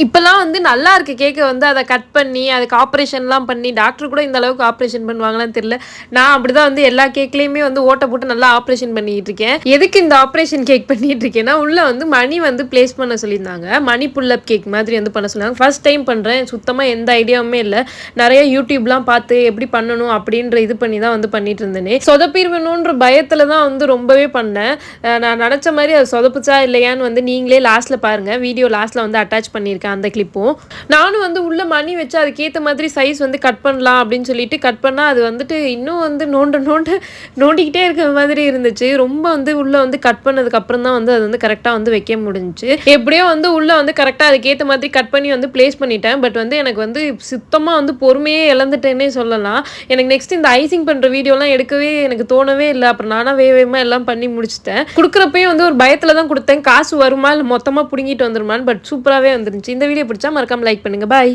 இப்போலாம் வந்து நல்லா இருக்கு கேக்க வந்து அதை கட் பண்ணி அதுக்கு ஆப்ரேஷன்லாம் பண்ணி டாக்டர் கூட இந்த அளவுக்கு ஆப்ரேஷன் பண்ணுவாங்களான்னு தெரியல. நான் அப்படிதான் வந்து எல்லா கேக்லேயுமே வந்து ஓட்ட போட்டு நல்லா ஆப்ரேஷன் பண்ணிட்டு இருக்கேன். எதுக்கு இந்த ஆப்ரேஷன் கேக் பண்ணிட்டு இருக்கேன்னா உள்ள வந்து மணி வந்து பிளேஸ் பண்ண சொல்லியிருந்தாங்க. மணி புல்லப் கேக் மாதிரி வந்து பண்ண சொன்னாங்க. ஃபர்ஸ்ட் டைம் பண்ணுறேன். சுத்தமாக எந்த ஐடியாவுமே இல்லை. நிறைய யூடியூப்லாம் பார்த்து எப்படி பண்ணணும் அப்படின்ற இது பண்ணி தான் வந்து பண்ணிட்டு இருந்தேனே. சொதப்பிடுவேணுன்ற பயத்தில் தான் வந்து ரொம்பவே பண்ணேன். நான் நினச்ச மாதிரி அது சொதப்புச்சா இல்லையான்னு வந்து நீங்களே லாஸ்ட்டில் பாருங்கள். வீடியோ லாஸ்ட்டில் வந்து அட்டாச் பண்ணியிருக்கேன் அந்த கிளிப்பும். நானும் வந்து உள்ள மணி வச்சு அதுக்கேற்ற மாதிரி சைஸ் வந்து கட் பண்ணலாம் அப்படின்னு சொல்லிட்டு கட் பண்ணால் அது வந்துட்டு இன்னும் வந்து நோண்டிக்கிட்டே இருக்கிற மாதிரி இருந்துச்சு. ரொம்ப வந்து உள்ள வந்து கட் பண்ணதுக்கு அப்புறம் தான் வந்து அது வந்து கரெக்டாக வந்து வைக்க முடிஞ்சுச்சு. எப்படியோ வந்து உள்ள வந்து கரெக்டாக அதுக்கேற்ற மாதிரி கட் பண்ணி வந்து பிளேஸ் பண்ணிட்டேன். பட் வந்து எனக்கு வந்து சுத்தமாக வந்து பொறுமையே இழந்துட்டேன்னே சொல்லலாம். எனக்கு நெக்ஸ்ட் இந்த ஐசிங் பண்ணுற வீடியோலாம் எடுக்கவே எனக்கு தோணவே இல்லை. அப்புறம் நானாக வேகமாக எல்லாம் பண்ணி முடிச்சிட்டேன். கொடுக்குறப்பையும் வந்து ஒரு பயத்தில் தான் கொடுத்தேன். காசு வருமா இல்லை மொத்தமாக பிடுங்கிட்டு வந்துருமான்னு. பட் சூப்பராகவே வந்துருந்துச்சு. இந்த வீடியோ பிடிச்சா மறக்காம லைக் பண்ணுங்க. பாய்.